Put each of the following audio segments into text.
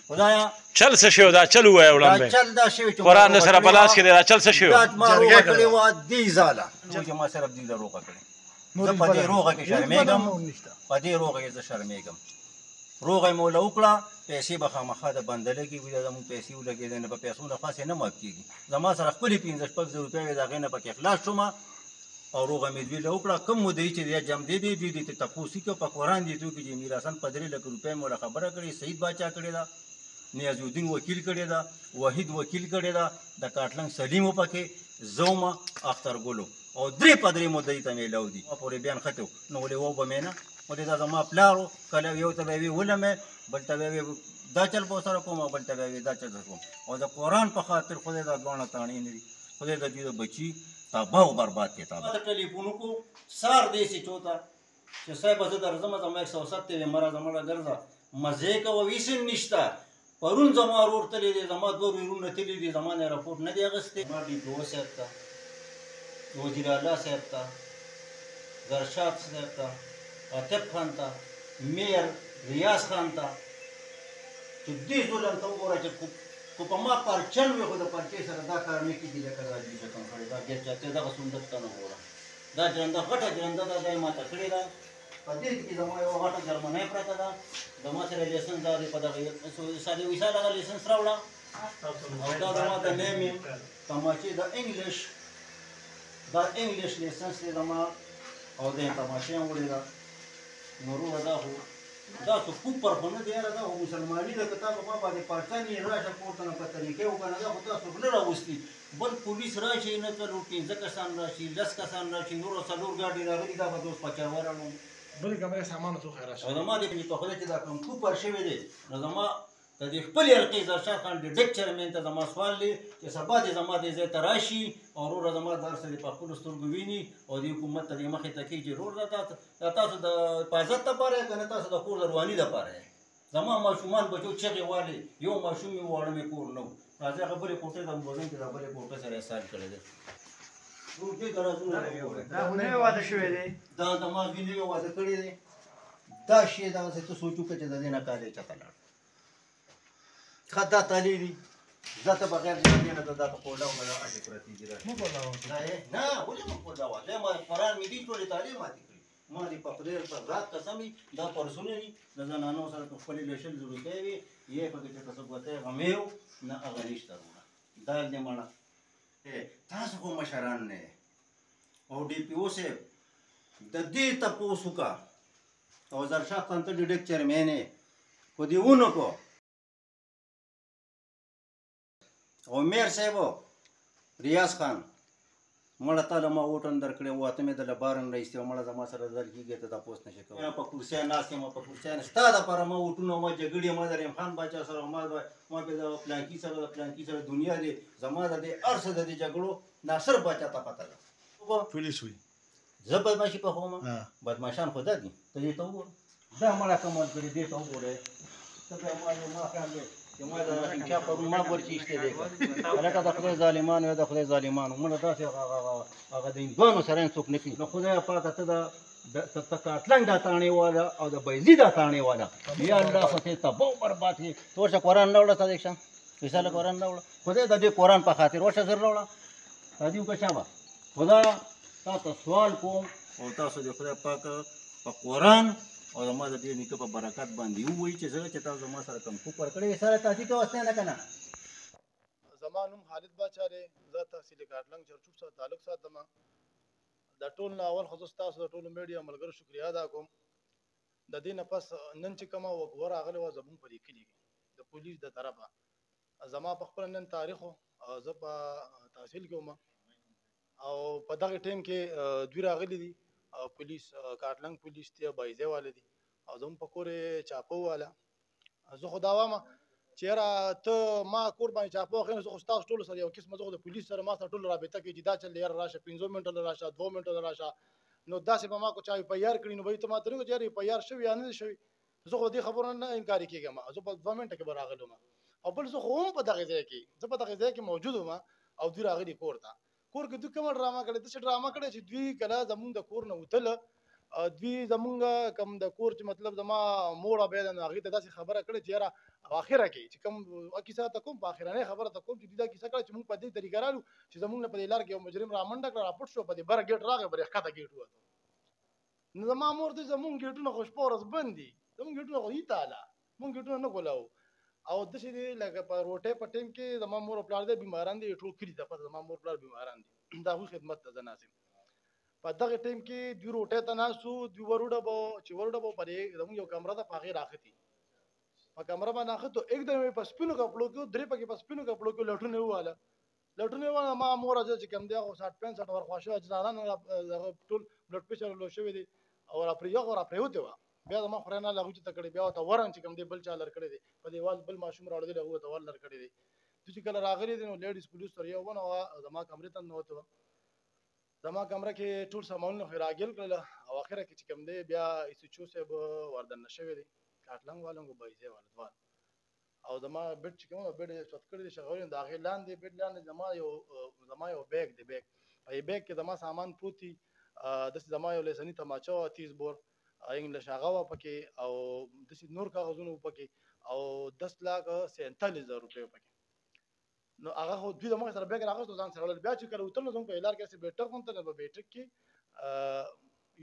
خدایا چل څه شی دا چل ووایه وړاندې چل دا شی چې قرآن د سره په لاس کې دی دا چل څه شی دا ما روغه کړې وه دې ځاله چې ما صرف دې له روغه کړې زه په دې روغه کې شرمېږم په دې روغه کې زه شرمېږم روغه یې مو له وکړه پیسې به خامخا د بندله کې وي دا زموږ پیسې ولګېدې نه په پیسو نه خاصې نه مات کېږي زما سره خپلې 15-16 روپۍ وې د هغې نه پکې خلاص شومه او روغه مې دوی له وکړه کوم مدعي چې دی جمدې دی دوی دې ته تپوس وکړه په قرآن دې ته وکړي چې میراثن په 3 لک روپۍ مو له خبره کړې سعید باچا کړې ده نیاز الدین وکیل کړې ده وحید وکیل کړې ده د کاټلنګ سلیم پکې زومه اختر ګلو او 3 په 3 مدعي ته مې لو دي پورې بیان ختم نو ولې و به مې نه ولې دا زما پلارو کله یو ته به وي ولمې بل ته به وي دا چل به سره کوم بل ته به وي دا چل کوم او د قرآن په خاطر خدای دا دوانه تاڼې نه دي خدای د دې بچي تباہ و برباد کتاب ټلیفون کو سار دې سي چوتا چې صاحب زه درځم زما 170 مرا زما ګرځا مزه کو ویسن نشتا پرون زما ورور تلې دي زما دوه ورونه تلې دي زما نه راپورټ نه دی اغسته ما دې دوه سپتا وزیر اعلی صاحب تا زرشاد صاحب تا عاطف خان تا میر ریاض خان تا چې دې ظلم ته وګوره چې خو په ما پرچن وي خو د پرچې سره دا کار نه کېږي لکه راځي چې کوم کړی دا ګیر چاته دغه صندوق ته نه وګوره دا جرنده غټه جرنده دا دی ماته کړې ده په دې کې زما یو غټه جرمنۍ پرته ده زما سره لیسنس دا دی په دغه ساده ویسا لغه لیسنس راوړه او دا زما د نیم تماچې د انګلیش دا انګلیش لیسنس دی زما او د تماچې هم وړې ده نورو دا خو دا څه کوپر خو نه دی یاره دا خو مسلماني ده که تا په ما باندې پاکستان یې راشه پورته نه په طریقې وکنه دا خو تاسو نه راوستي بل پولیس راشي نه څلور 15 کسان راشي 10 کسان راشي نور 4 ګاډي راغلي دا به دوست پچاور اړو بلې کمرې سامان څو خیر راشه او زما دې په خدای چې دا کوم کوپر شوی دی نو زما د دې خپل حلقې زرشاد خان ډیډک چیرمن ته زما سوال دی چې سبا دې زما دې ځای ته راشي او وروره زما درس دې په خپلو سترګو ویني او دې حکومت ته دې مخې ته کېږي وروره دا تاسو د حفاظت دپاره یې که نه تاسو د کور د رواني دپاره یې زما ماشومان بچو چغې والې یو ماشوم مې واړه مې کور نه و راځه هغه بلې کوټې ته وځم چې دا بلې کوټې سره احسان کړی دی دا زما وینې یو واده کړی دی دا شی دغسې ته سوچ وکړه چې د دې نه کار یې چاته لاړ ښه دا تالې دي زه ته بغیر د دې نه دا ته کوډه ولا اټې پرتې دي نه ولې مو کوډه وا زه ما قرآن مې دي ټولې تالې ماتې کړې ما دې په خدای پر رات قسم دا پرسونه دي د زنانو سره په خپلې لشل ضرورتې وي یې پکې چې تاسو ګوتې غمیو نه هغه نشته وروڼه دا دې مړه تاسو خو مشران نه او ډي پي او صاحب د دې تپوس وکړه او زرشاد خان ته ډیډک چیرمین یې خو دې ونکړو او میر صاحبو ریاض خان مړه تا له ما ووټن درکړی و ته مې دله بارن رایستې او مړه زما سره در کېږي ته تپوس نشي کولی په کرسۍ ناست یم په کرسۍ نه ستا دپاره ما ووټونه ما جګړې ما د رحیم خان باچا سره ما بې د پلانکي سره د پلانکي سره دنیا دی زما د دې هر څه د دې جګړو ناصر باچا ته پته ده پولیس وي زه بدماشي پخوم بدماشان خو دا دي ته دې ته وګوره دا مړه کمال کړې دې ته وګورې ته بیا ما خیال دی چې ما د چا پرون ما ګور چې ایستی دی هلکه د خدای ظالمان وي د خدای ظالمانو مړه داسې هغه د هندوانو سره یې څوک نه کوي نو خدایه پاکه ته د کاټلنګ دا تاڼې والا او د بیضي دا تاڼې والا یا الله خو ته تباہ و برباد کړي ته ورشه قرآن راوړه ته دیکشه رساله قرآن راوړه خدای د دې قرآن په خاطر ورشه زر راوړه راځي وکړه شابه خدایه تا ته سوال کوم او تاسو د خدای پاک په قرآن او زما د دې نیکه په برکت باندې ووایي چې زه چې تاسو زما سره کوم کوپر کړی سره تاسې ته وستی نه که نه زما نوم خالد باچا دی زه تحصیل کاټلنګ چرچوب سره تعلق ساتم د ټول نه اول خو زه ستاسو د ټولو میډیا ملګرو شکریا ادا کوم د دې نه پس نن چې کومه وقوه راغلې وه زموږ په دې کلي کې د پولیس د طرفه زما په خپله نن تاریخ و زه په تحصیل کې وم او په دغه ټیم کې دوی راغلي دي پولیس کاټلنګ پولیس دی بایزه والے دي او زموږ په کور یې چاپه وواله زه خو دا وایم چې یاره ته ما کور باندې چاپه واخلې نو زه خو ستاسو ټولو سره یو قسمه زه خو د پولیس سره ما سره ټولو رابطه کوي چې دا چل دی یاره راشه 15 منټه راشه 2 منټه راشه نو داسې به ما کو چا په یار کړي نو به ته ما ته نه چې یاره په یار شوي یا نه شوي زه خو دې خبرو نه انکاري کېږم زه په 2 منټه کې به راغلی وم او بل زه خو هم په دغه ځای کې زه په دغه ځای کې موجود وم او دوی راغلي کور ته کور کې دوی کومه ډرامه کړې داسې ډرامه کړې چې دوی کله زمونږ د کور نه وتله دوی زمونږ کوم د کور چې مطلب زما موړه بیا د هغې ته داسې خبره کړې چې یاره اخره کې چې کوم کیسه ته کوم په اخرنۍ خبره ته کوم چې دوی دا کیسه کړه چې موږ په دې طریقه رالو چې زمونږ نه په دې لار کې یو مجرم رامنډه کړه راپټ شو په دې بره ګیټ راغی برې ښکته ګیټ ووتو نو زما مور ته زمونږ ګیټونه خو شپه ورځ بند دي زمونږ ګیټونه خو هېته اله مونږ ګیټونه نه کولاو او داسې دی لکه په روټۍ په ټایم کې زما مور او پلار دی بیماران دي ټول کلي ته پته زما مور پلار بیماران دي د هغوی خدمت ته زه ناست یم په دغه ټایم کې دوی روټۍ ته ناست وو دوی وروډبو چې وروډبو په دې زموږ یو کمره ده په هغې راختي په کمره باندې راختو एकदम په سپینو کپړو کې درې پکې په سپینو کپړو کې لټونه وواله لټونه وواله ما مور چې کوم دی هغه 60-65 ورخوا شوی ځانان هغه ټول بلډ پریشر لو شوی دی او راپرېوتې وه بیا زما خورا نه هغوی چې ته کړې بیا ورته ورن چې کوم دی بل چا لر کړی دی په دیوال بل ماشوم راوړلی هغوی ورته ور لر کړی دی دوی چې کله راغلي دي نو لیډیز پولیس تر یو ونه وه زما کمرې ته ننوتې وه زما کمره کې ټول سامانونه خو یې راګیل کړله او اخره کې چې کوم دی بیا ایسوچو صاحب وردننه شوی دی کاټلنګ والنګ او بایزی والا دواړه او زما بیډ چې کوم بیډ یې سوت کړی دی شغورین د هغې لاندې بیډ لاندې زما یو بیګ دی بیګ په دې بیګ کې زما سامان پروت دي داسې زما یو لیسني تماچه وه 30 بور انګلیش هغه وه پکې او داسې نور کاغذونه وه پکې او 10,47,000 روپۍ پکې نو هغه خو دوی زموږ سره بیګ راغوستو ځان سره وړل بیا چې کله وتل نو زموږ په لار کې هسې بیټر غونته نه په بیټر کې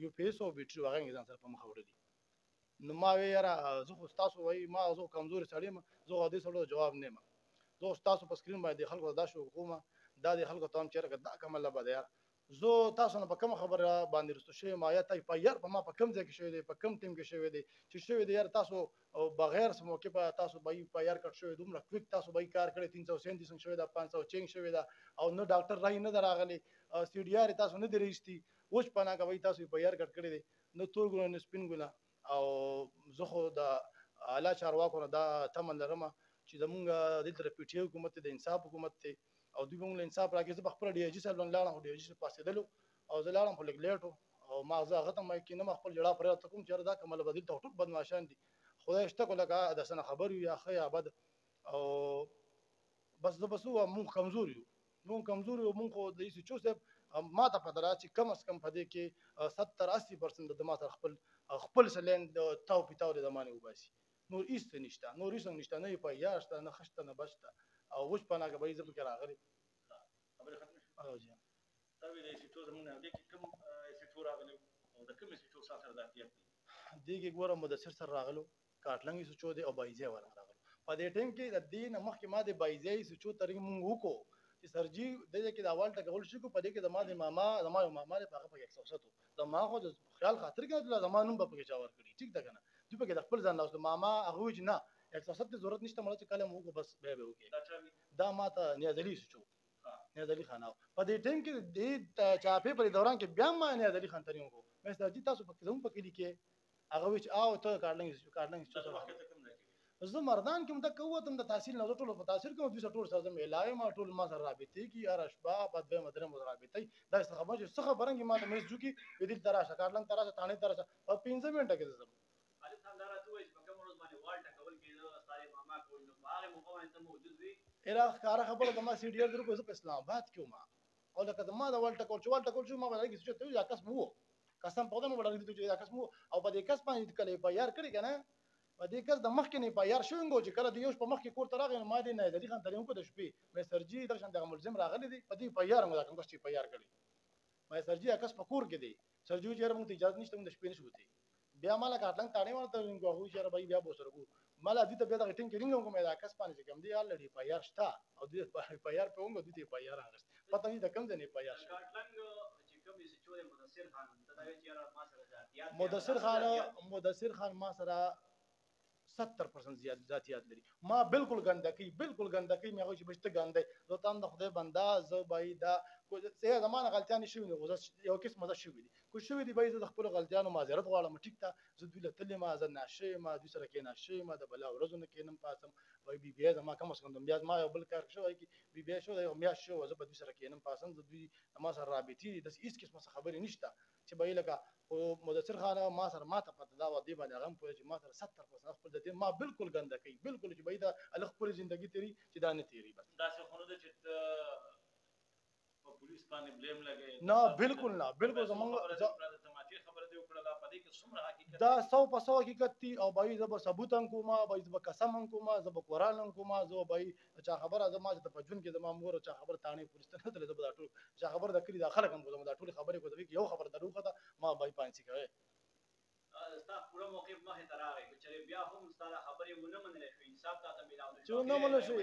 یو پی ایس او بیټري هغه یې ځان سره په مخه وړلي نو ما وی یاره زه خو ستاسو وایي ما زه کمزوري سړی یم زه خو دې سړو جواب نه یم زه خو ستاسو په سکرین باندې خلکو دا شو کومه دا د خلکو ته هم چېرې دا کومه لبه ده یار زه تاسو نه په کومه خبره باندې رسو شوی یم یا ته په یار په ما په کوم ځای کې شوی دی په کوم ټیم کې شوی دی چې شوی دی یار تاسو بغیر څه موقع په تاسو به په یار کټ شوی دومره کویک تاسو به کار کړی 337 شوی دا 500 چینج شوی دا او نو ډاکټر راي نه دراغلی سی ډي ار تاسو نه درېشتي اوس پناه کوي تاسو په یار کټ کړی دی نو تور ګونه نه سپین ګونه او زه خو د اعلی چارواکو نه دا تمه لرم چې زمونږ دلته د پی ټي حکومت د انصاف حکومت دی او دوی به موږ له انصاف راکړي زه په خپله ډي آی جي صاحب باندې لاړم خو ډي آی جي صاحب پاڅېدلو او زه لاړم خو لږ لیټ و او ما زه هغه ته مایک کېنم خپل ژړا فریاد ته کوم چې یاره دا کومه به دلته ټول بدماشان دي خدای شته کو لکه د څه نه خبر یو یا ښه یا بد او بس زه بس ووایم مونږ کمزور یو مونږ خو د ایسوچو صاحب ما ته پته ده چې کم از کم په دې کې 70-80% د ما سره خپل سلین د تاو پیتاو د زمانې وباسي نور هېڅ نشته نه یې په یار شته نه ښه شته نه بد شته او اوس پناه کوي زه پکې راغلی خبرې ختمې شوې او جی دا وی د ایسوچو زمونږ نه دې کې کوم ایسوچو راغلی او د کوم ایسوچو سره د اتیاق دی دې کې ګوره مدثر سره راغلو کاټلنګ ایسوچو دی او بایزی والا راغلو په دې ټایم کې د دې نه مخکې ما د بایزی ایسوچو ترې مونږ وکړو چې سرجي دې کې د اول ټکول شي کو په دې کې زما یو ماما دی هغه پکې 107 زما خو د خیال خاطر کې زما نوم به پکې چا ورکړي ټیک ده که نه دوی پکې د خپل ځان لاس ماما هغه وایي چې نه 107 ته ضرورت نشته مړه چې کله مو وکړو بس بیا به وکړي دا ما ته نیاز علي ایسوچو نیاز علي خان په دې ټایم کې د چاپې په دوران کې بیا ما نیاز علي خان ترې وکړو مې سرجي تاسو پکې زموږ پکې لیکې هغه وایي چې او ته کارلنګ زه مردان کې مده کوتم د تحصیل نه ټول په تاثیر کوم دوی ټول سره مې لای ما ټول ما سره رابطې کی یار اشبا په دې مدره مو رابطې دا څه خبره چې څه خبرنګ ما د میز جو کې دې تراشه کارلنګ تراشه تانه تراشه په 15 منټه کې زم علي خان دا راته وایي چې په کوم ورځ باندې والټه کول کېده ستاره ماما کوی نو هغه مو په باندې موجود وي اله ښکارا خبره د ما سی ډي ار درو په اسلام آباد کې ما او لکه د ما د والټه کول چې ما باندې کې چې یا کس مو قسم په دې مو باندې چې یا کس مو او په دې کس باندې کله په یار کړی کنه په دې کس د مخکې نه په یار شوینګو چې کله د یوش په مخکې کور ته راغی ما دې نه د دې خان ترې کو د شپې مې سرجي د شان د ملزم راغلی دی په دې په یار مو دا کوم چې په یار کړی مې سرجي کس په کور کې دی سرجي چې موږ ته اجازه نشته موږ د شپې نشو وتی بیا مالا کاټلنګ تاړې ورته وینګو هو چې بیا بیا بوسره کو مالا دې ته بیا د ټینګ کې رینګ کوم دا کس باندې کوم دی الډي په یار شتا او دې په یار په وګو دې په یار راغست پته نه د کم ځنه په یار کاټلنګ چې کوم یې چې مدثر خان ته دا چې ما سره ذاتيات مدثر خان ما سره 70% ذاتيات لري ما بالکل ګندکی مې هغه چې بشته ګندای زه تام د خدای بندا زه بای دا څه زمانه غلطیان شوی نه یو کس مزه شوی دي کو شوی دی بای زه د خپل غلطیانو معذرت غواړم ټیک ته زه دوی له تلې ما زه ناشه ما دوی سره کې ناشه ما د بلا ورځو نه کېنم پاتم وای بیا زما کوم څنګه بیا ما یو بل کار شوی کی بیا شو یو میا شو زه په دوی سره کېنم پاسم زه دوی ما سره رابطې د هیڅ قسمه خبرې نشته چې بای لکه او مدثر خان ما سره ما ته پته دا و دی باندې غم پوهه چې ما سره 70% خپل د دې ما بالکل ګندکی بالکل چې بای دا ال خپل ژوندۍ تیری چې دا نه تیری بس دا څه خونه ده چې په پولیس باندې بلیم لګي نه بالکل زمونږ چې خبره دې وکړله په دې کې څومره حقیقت دا 100% حقیقت دي او بای زه به ثبوت هم کوم بای زه به قسم هم کوم زه به قرآن هم کوم زه بای چا خبره زما چې په ژوند کې زما مور چا خبره تانه پولیس ته نه تللی زه به دا ټول چا خبره د کلي د خلک هم کوم دا ټول خبرې کوم یو خبره دروغه ده ما بای پانسي کوي ستا پوره موقف مخې ته راغی که چېرې بیا هم ستا دا خبرې ونه منلی شو انصاف تا ته میلاو چې ونه منل شي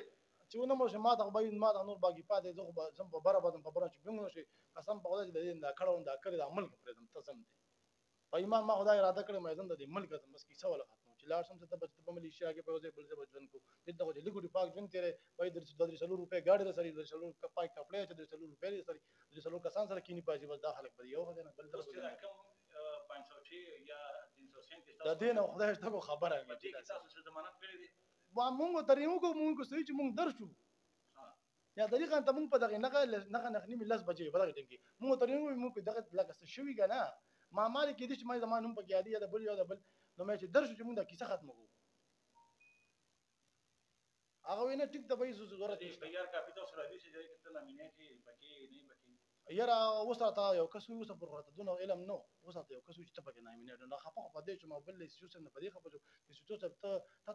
چې ونه منل شي ما ته بای ما ته نور باقي پاتې زه خو به زم په بره بدم په بره چې بیم شي قسم په خدای چې د دې دا کړه دا کړی دا ملک پرېږدم ته سم دی په ایمان ما خدای اراده کړې مې زنده دې ملک ته بس کیسه ولا ختم چې لاړ شم ته بچ په ملیشیا کې په ځای بل ځای ژوند کو دې ته چې لیګو پاک ژوند تیرې وای د 200 روپے گاډي د سړي 200 کپای کپړې چې 200 روپے لري سړي 200 کسان سره کینی پاتې بس داخله په یو خدای نه بل اوس چې طرف دا کوم 506 یا 306 کې د دې نه خدای ته خبره په دې کې تاسو څه ضمانت کړی دی وا مونږ ترې مونږ صحیح چې مونږ درشو یا طریقه ته مونږ په دغه نه نخنی لس بجې په دغه ټیم کې مونږ ترې مونږ دغه لکه څه شوی کنه ما مال کې دې چې ما زمانوم په کې یا د بل یا د بل نو مې چې درشو چې مونږ د کیسه ختمه کوو هغه وینه ټیک د وایي ضرورت دې یار کافي تاسو راځي چې دې ته نامینې پکې نه پکې یاره وساته یو کس وي وسه پر ورته دونه علم نو وساته یو کس چې پکې نامینې نه خپه په دې چې ما بل څه څه نه په دې خبره چې څه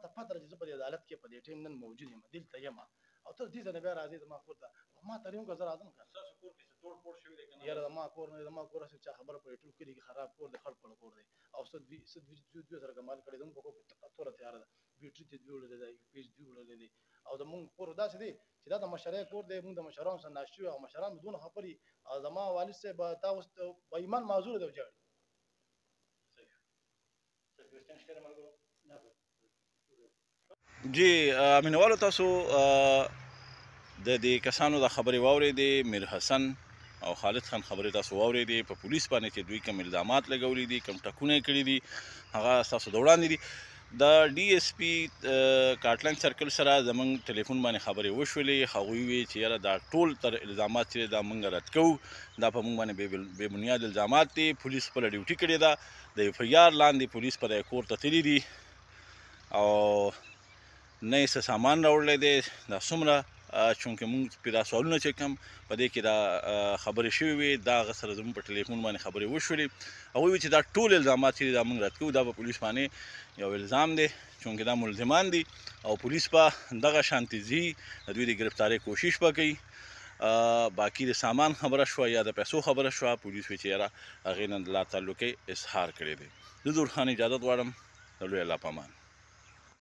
ته پاتره چې په عدالت کې په دې ټیم نن موجود یم دلته یم او ته دې نه بیا راځي ما کور ته ما ترېم کو زرا اعظم کړ تاسو کور کې څه ټول شوی دی کنه یاره ما کور نه ما کور څه خبره په ټول کې خراب کور دی خړ پړ کور دی او څه سره کمال کړی دم په کو تور تیار ده بیټری ته دی ولې دی پیج دی ولې دی او د مونږ کور داسې دی چې دا د مشرۍ کور دی مونږ د مشرانو سره ناشتي او مشران دونه خبري او زما والد صاحب تاسو په ایمان معذور دی وجاړي جی مینوالو تاسو د دې کسانو د خبرې واورېدې میر حسن او خالد خان خبرې تاسو واورېدې په پولیس باندې چې دوی کوم الزامات لګولي دي کوم ټکونه یې کړي دي هغه ستاسو د وړاندې دي د ډي اس پي کاټلنګ سرکل سره زموږ ټلیفون باندې خبرې وشولې هغوی وی چې یاره دا ټول تر الزامات چې دا موږ رد کوو دا په موږ باندې بې بنیاد الزامات دي پولیس خپله ډیوټي کړې ده د اف ای آر لاندې پولیس په دې کور ته تللي دي او نه یې څه سامان راوړلی دی دا څومره چونکې موږ پرې دا سوالونه چې کوم په دې کې دا خبرې شوې وې دا هغه سره زموږ په ټلیفون باندې خبرې وشولې هغوی وایي چې دا ټول الزامات چې دا موږ رد کوو دا په پولیس باندې یو الزام دی چونکې دا ملزمان دي او پولیس به دغه شانتې ځي د دوی د ګرفتارۍ کوشش به کوي باقي د سامان خبره شوه یا د پیسو خبره شوه پولیس وایي چې یاره هغې نه د لا تعلقۍ اظهار کړی دی زه ظهور خان اجازت غواړم د لوی الله په امان